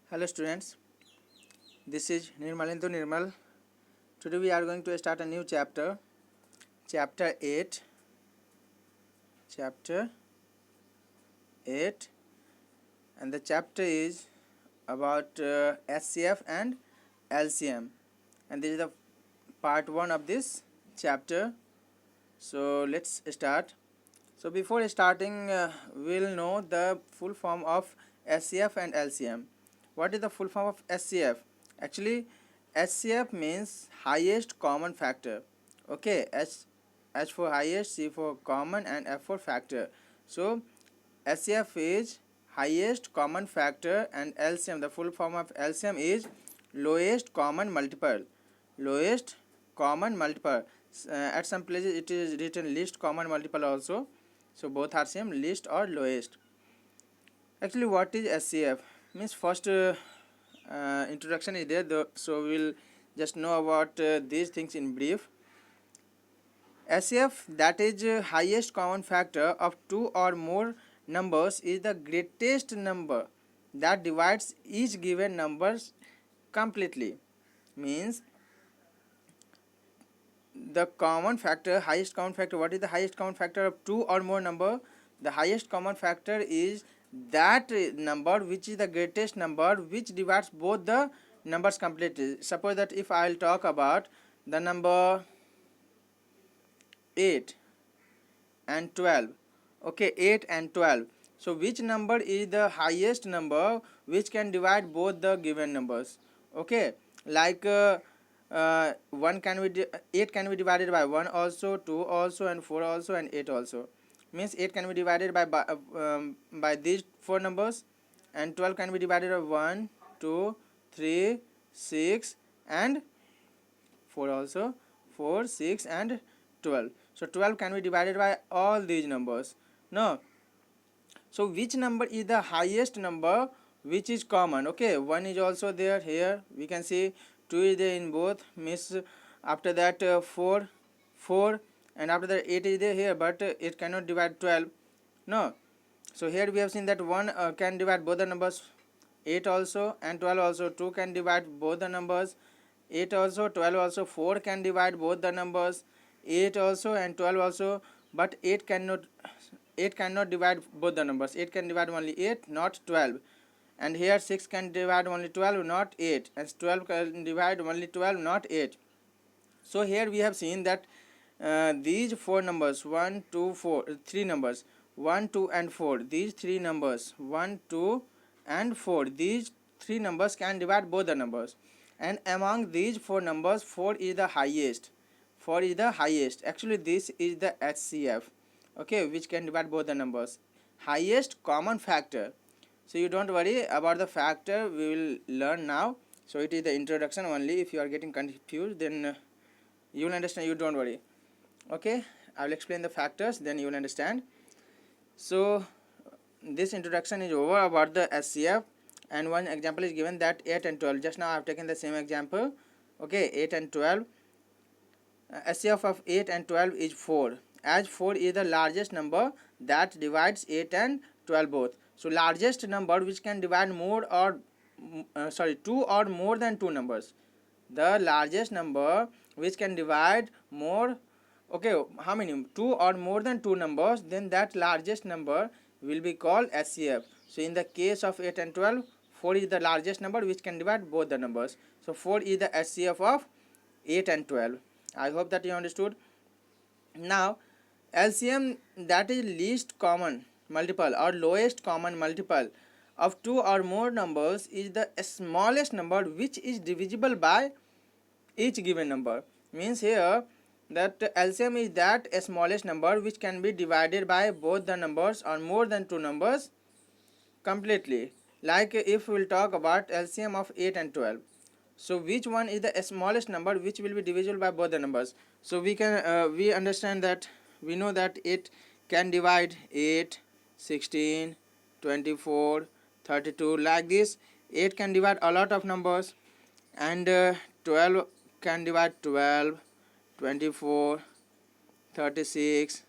Hello students, this is Nirmalendu Nirmal. Today we are going to start a new chapter, chapter 8, chapter 8, and the chapter is about SCF and LCM, and this is the part 1 of this chapter. So let's start. So before starting, we'll know the full form of SCF and LCM. What is the full form of SCF? Actually, SCF means highest common factor. Okay, H for highest, C for common, and F for factor. So SCF is highest common factor, and LCM, the full form of LCM is lowest common multiple. Lowest common multiple. At some places it is written least common multiple also. So both are same, least or lowest. Actually, what is SCF? Means first introduction is there, so we'll just know about these things in brief. SCF, that is highest common factor of two or more numbers, is the greatest number that divides each given numbers completely. Means the common factor, highest common factor, what is the highest common factor of two or more number? The highest common factor is that number which is the greatest number which divides both the numbers completely. Suppose that if I will talk about the number 8 and 12, okay, 8 and 12, so which number is the highest number which can divide both the given numbers? Okay, like 1 can be 8 can be divided by 1 also, 2 also, and 4 also, and 8 also. Means 8 can be divided by these four numbers, and 12 can be divided by 1, 2, 3, 6, and 4 also, 4, 6, and 12. So 12 can be divided by all these numbers. No, so which number is the highest number which is common? Okay, 1 is also there. Here we can see 2 is there in both. Miss after that 4, and after that 8 is there here, but it cannot divide 12. No, so here we have seen that 1 can divide both the numbers, 8 also and 12 also. 2 can divide both the numbers, 8 also, 12 also. 4 can divide both the numbers, 8 also and 12 also, but 8 cannot divide both the numbers. 8 can divide only 8, not 12. And here 6 can divide only 12, not 8, and 12 can divide only 12, not 8. So here we have seen that these four numbers, 1, 2, 4, three numbers, 1, 2, and 4, these three numbers, 1, 2, and 4, these three numbers can divide both the numbers. And among these four numbers, 4 is the highest. 4 is the highest. Actually, this is the HCF, okay, which can divide both the numbers. Highest common factor. So you don't worry about the factor, we will learn now. So it is the introduction only. If you are getting confused, then you will understand, you don't worry. Okay, I will explain the factors, then you will understand. So this introduction is over about the SCF, and one example is given, that 8 and 12. Just now I have taken the same example. Okay, 8 and 12. SCF of 8 and 12 is 4, as 4 is the largest number that divides 8 and 12 both. So largest number which can divide more or two or more than two numbers. The largest number which can divide more, okay, how many, two or more than two numbers, then that largest number will be called SCF. So in the case of 8 and 12, 4 is the largest number which can divide both the numbers. So 4 is the SCF of 8 and 12. I hope that you understood. Now LCM, that is least common multiple or lowest common multiple of two or more numbers, is the smallest number which is divisible by each given number. Means here that LCM is that smallest number which can be divided by both the numbers or more than two numbers completely. Like if we will talk about LCM of 8 and 12, so which one is the smallest number which will be divisible by both the numbers? So we can we understand that, we know that 8 can divide 8, 16, 24, 32, like this. 8 can divide a lot of numbers, and 12 can divide 12, 24, 36,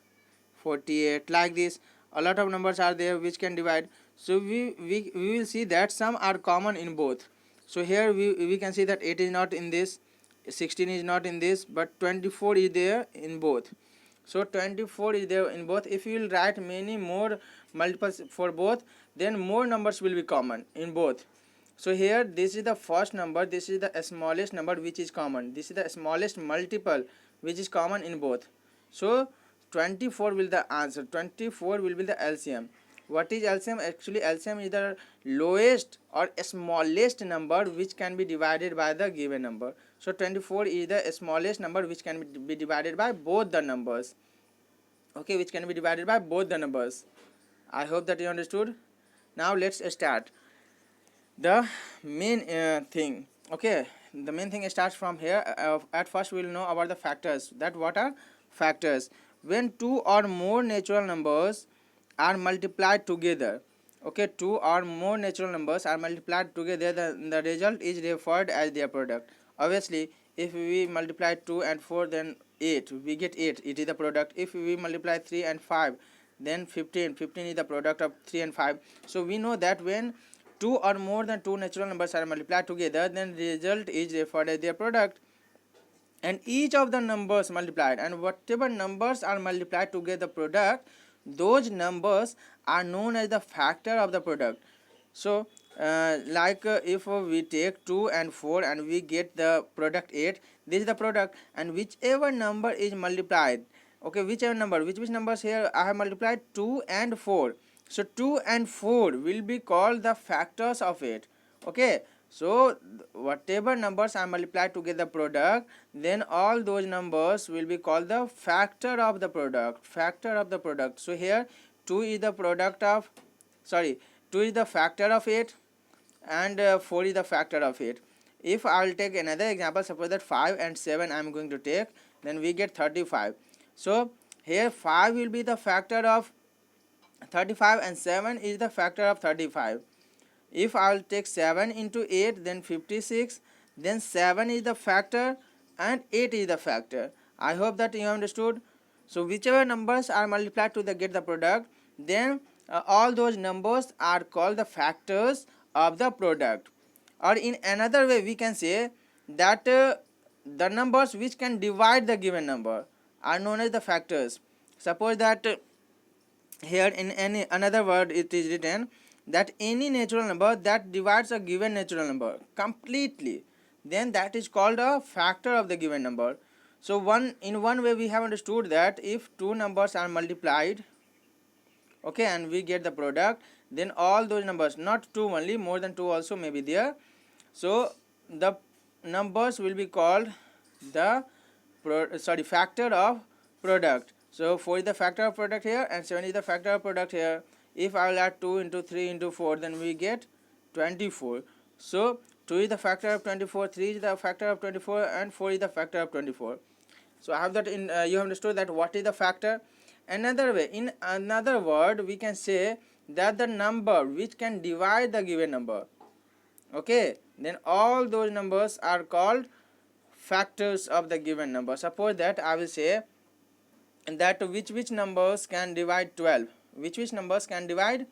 48, like this. A lot of numbers are there which can divide. So we will see that some are common in both. So here we can see that 8 is not in this, 16 is not in this, but 24 is there in both. So 24 is there in both. If you will write many more multiples for both, then more numbers will be common in both. So here this is the first number, this is the smallest number which is common, this is the smallest multiple which is common in both. So 24 will the answer, 24 will be the LCM. What is LCM? Actually LCM is the lowest or smallest number which can be divided by the given number. So 24 is the smallest number which can be divided by both the numbers. Okay, which can be divided by both the numbers. I hope that you understood. Now let's start the main thing. Okay, the main thing starts from here. At first we will know about the factors. That what are factors? When two or more natural numbers are multiplied together, okay, two or more natural numbers are multiplied together, the result is referred as their product. Obviously if we multiply 2 and 4, then 8, we get 8, it is the product. If we multiply 3 and 5, then 15, 15 is the product of 3 and 5. So we know that when two or more than two natural numbers are multiplied together, then result is referred as their product. And each of the numbers multiplied, and whatever numbers are multiplied to get the product, those numbers are known as the factor of the product. So if we take 2 and 4 and we get the product 8, this is the product. And whichever number is multiplied, okay, whichever number, which numbers here I have multiplied 2 and 4, so 2 and 4 will be called the factors of it. Okay, so whatever numbers are multiplied to get the product, then all those numbers will be called the factor of the product, factor of the product. So here 2 is the product of, sorry, 2 is the factor of 8, and 4 is the factor of 8. If I will take another example, suppose that 5 and 7 I am going to take, then we get 35. So here 5 will be the factor of 35 and 7 is the factor of 35. If I will take 7 into 8, then 56, then 7 is the factor and 8 is the factor. I hope that you understood. So whichever numbers are multiplied to get the product, then all those numbers are called the factors of the product. Or in another way we can say that the numbers which can divide the given number are known as the factors. Suppose that here in any another word it is written that any natural number that divides a given natural number completely, then that is called a factor of the given number. So in one way we have understood that if two numbers are multiplied, okay, and we get the product, then all those numbers, not two only, more than two also may be there, so the numbers will be called the factor of product. So 4 is the factor of product here and 7 is the factor of product here. If I will add 2 into 3 into 4, then we get 24. So 2 is the factor of 24, 3 is the factor of 24, and 4 is the factor of 24. So I have that in you have understood that what is the factor. Another way, in another word we can say that the number which can divide the given number, okay, then all those numbers are called factors of the given number. Suppose that I will say that which numbers can divide 12, which numbers can divide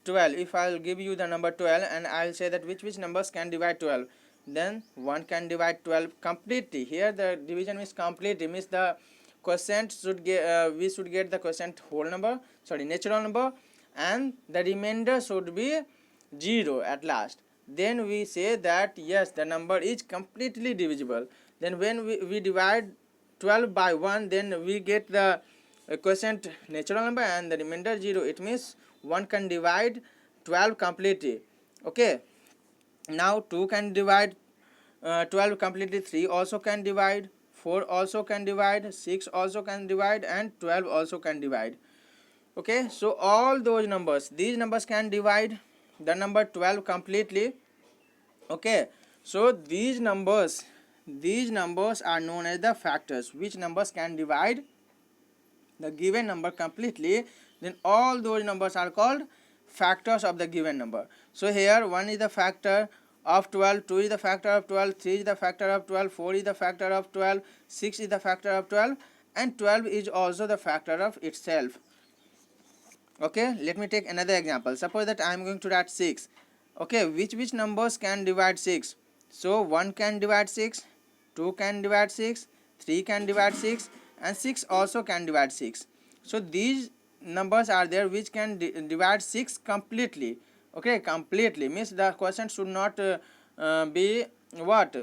12. If I will give you the number 12 and I will say that which numbers can divide 12, then 1 can divide 12 completely. Here the division is completely, means the quotient should get we should get the quotient whole number, sorry, natural number, and the remainder should be 0 at last. Then we say that yes, the number is completely divisible. Then when we divide 12 by 1, then we get the quotient natural number and the remainder 0. It means 1 can divide 12 completely. Okay, now 2 can divide 12 completely, 3 also can divide, 4 also can divide, 6 also can divide, and 12 also can divide. Okay, so all those numbers, these numbers can divide the number 12 completely. Okay, so these numbers are known as the factors. Which numbers can divide the given number completely, then all those numbers are called factors of the given number. So here 1 is the factor of 12, 2 is the factor of 12, 3 is the factor of 12, 4 is the factor of 12, 6 is the factor of 12, and 12 is also the factor of itself. Okay, let me take another example. Suppose that I am going to write 6. Okay, which numbers can divide 6? So 1 can divide 6, 2 can divide 6, 3 can divide 6, and 6 also can divide 6. So these numbers are there which can divide 6 completely. Okay, completely means the question should not be what,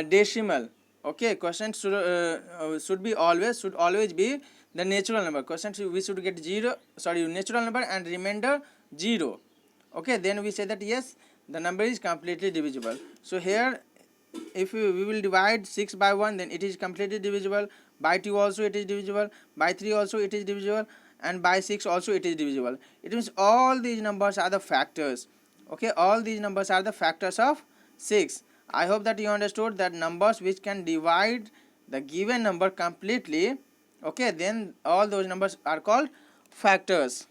decimal. Okay, question should be always, should always be the natural number. Question we should get 0, sorry, natural number and remainder 0. Okay, then we say that yes, the number is completely divisible. So here if we will divide 6 by 1, then it is completely divisible. By 2 also it is divisible, by 3 also it is divisible, and by 6 also it is divisible. It means all these numbers are the factors. Okay, all these numbers are the factors of 6. I hope that you understood that numbers which can divide the given number completely, okay, then all those numbers are called factors.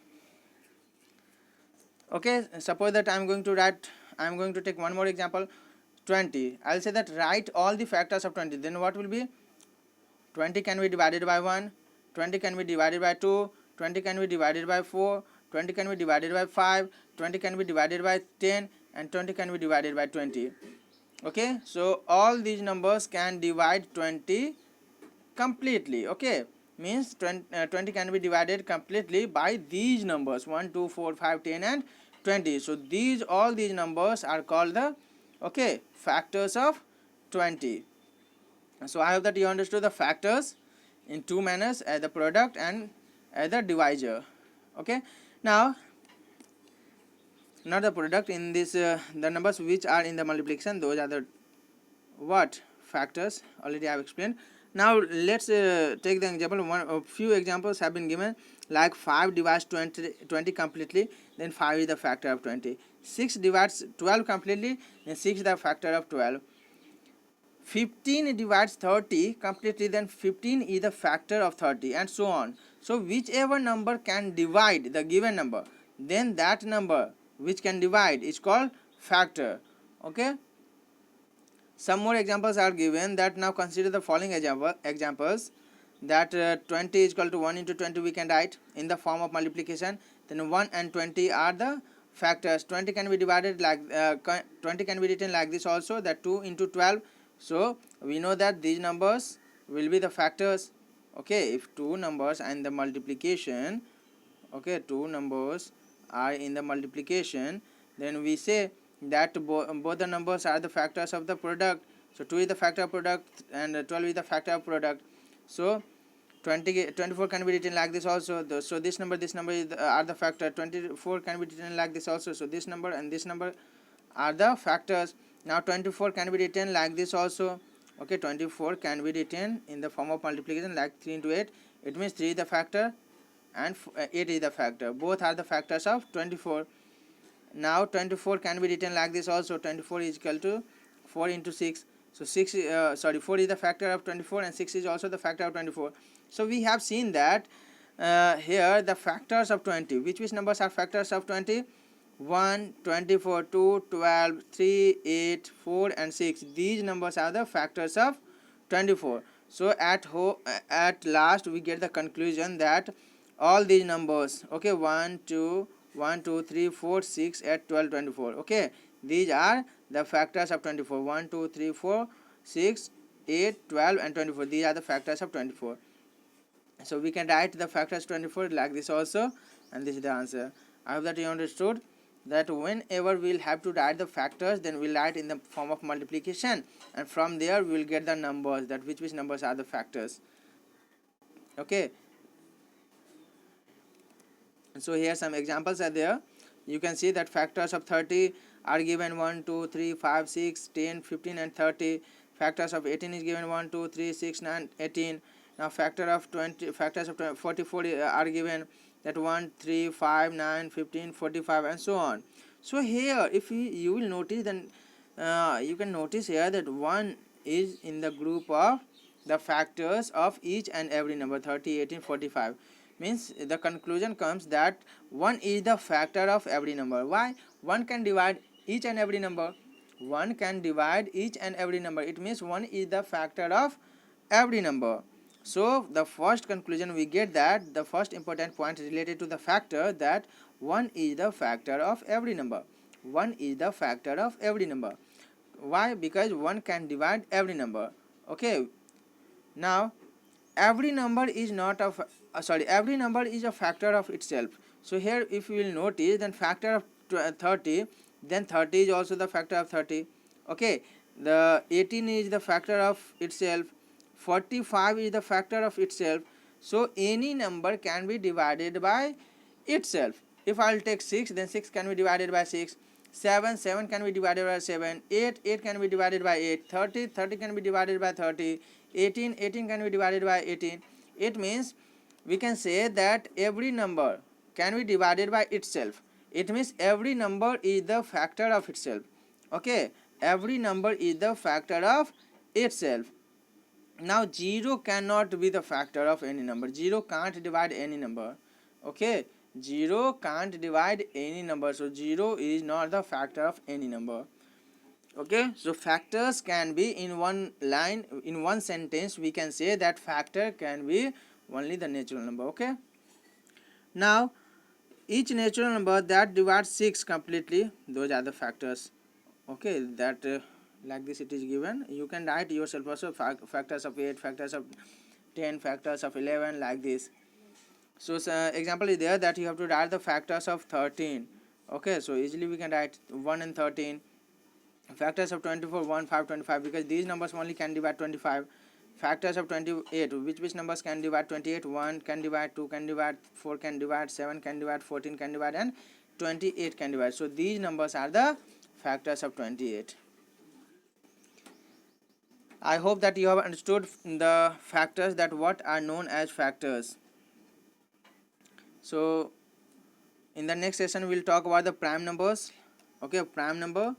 Okay, suppose that I am going to take one more example, 20. I'll say that write all the factors of 20. Then what will be? 20 can be divided by 1, 20 can be divided by 2, 20 can be divided by 4, 20 can be divided by 5, 20 can be divided by 10, and 20 can be divided by 20. Okay, so all these numbers can divide 20 completely. Okay, means 20 can be divided completely by these numbers 1, 2, 4, 5, 10, and 20. So these, all these numbers are called the, okay, factors of 20. So I hope that you understood the factors in two manners, as the product and as the divisor. Okay, now not the product, in this the numbers which are in the multiplication, those are the what, factors, already I have explained. Now let's take the example. A few examples have been given, like 5 divides 20 completely, then 5 is the factor of 20. 6 divides 12 completely, then 6 is the factor of 12. 15 divides 30 completely, then 15 is the factor of 30, and so on. So whichever number can divide the given number, then that number which can divide is called factor. Okay, some more examples are given. That now consider the following examples, that 20 is equal to 1 into 20 we can write in the form of multiplication. Then 1 and 20 are the factors. 20 can be divided like 20 can be written like this also, that 2 into 12. So we know that these numbers will be the factors. Okay, if two numbers are in the multiplication, okay, two numbers are in the multiplication, then we say that both the numbers are the factors of the product. So 2 is the factor of product and 12 is the factor of product. So 24 can be written like this also. So this number is are the factor. 24 can be written like this also. So this number and this number are the factors. Now 24 can be written like this also. Okay, 24 can be written in the form of multiplication like 3 into 8. It means 3 is the factor and 8 is the factor. Both are the factors of 24. Now 24 can be written like this also. 24 is equal to 4 into 6. So 4 is the factor of 24 and 6 is also the factor of 24. So we have seen that here the factors of 20, which numbers are factors of 20? 1, 24, 2, 12, 3, 8, 4, and 6. These numbers are the factors of 24. So at last we get the conclusion that all these numbers, okay, 1, 2, 1, 2, 3, 4, 6, 8, 12, 24. Okay, these are the factors of 24. 1, 2, 3, 4, 6, 8, 12, and 24. These are the factors of 24. So we can write the factors 24 like this also, and this is the answer. I hope that you understood that whenever we will have to write the factors, then we will write in the form of multiplication, and from there we will get the numbers, that which numbers are the factors. Okay, so here some examples are there. You can see that factors of 30 are given 1, 2, 3, 5, 6, 10, 15, and 30. Factors of 18 is given 1, 2, 3, 6, 9, 18. Now factors of 44 are given, that 1, 3, 5, 9, 15, 45, and so on. So here if you will notice, then you can notice here that 1 is in the group of the factors of each and every number, 30, 18, 45. Means the conclusion comes that 1 is the factor of every number. Why? 1 can divide each and every number. 1 can divide each and every number. It means 1 is the factor of every number. So the first conclusion we get that the first important point related to the factor, that 1 is the factor of every number. 1 is the factor of every number. Why? Because 1 can divide every number. Okay. Now every number is not a every number is a factor of itself. So here if you will notice, then factor of 30, then 30 is also the factor of 30. Okay, the 18 is the factor of itself, 45 is the factor of itself. So any number can be divided by itself. If I'll take 6, then 6 can be divided by 6, 7 can be divided by 7, 8 can be divided by 8, 30 can be divided by 30, 18 can be divided by 18. It means we can say that every number can be divided by itself. It means every number is the factor of itself. Okay, every number is the factor of itself. Now 0 cannot be the factor of any number. 0 can't divide any number. Okay, 0 can't divide any number, so 0 is not the factor of any number. Okay, so factors can be in one line, in one sentence we can say that factor can be only the natural number. Okay, now each natural number that divides 6 completely, those are the factors. Okay, that like this it is given. You can write yourself also factors of 8, factors of 10, factors of 11, like this. So example is there that you have to write the factors of 13. Okay, so easily we can write 1 and 13. Factors of 24, 1, 5, 25, because these numbers only can divide 25. Factors of 28, which numbers can divide 28? 1 can divide, 2 can divide, 4 can divide, 7 can divide, 14 can divide, and 28 can divide. So these numbers are the factors of 28. I hope that you have understood the factors, that what are known as factors. So in the next session we'll talk about the prime numbers. Okay, prime number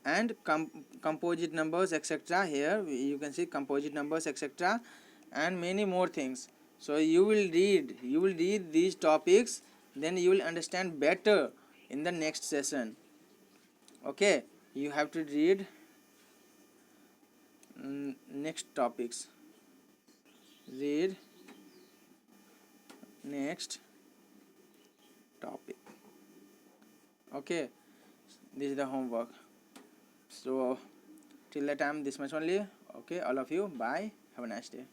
and composite numbers, etc. Here you can see composite numbers, etc., and many more things. So you will read these topics, then you will understand better in the next session. Okay, you have to read next topics. Read next topic. Okay, this is the homework. So till that time, this much only. Okay, all of you, bye, have a nice day.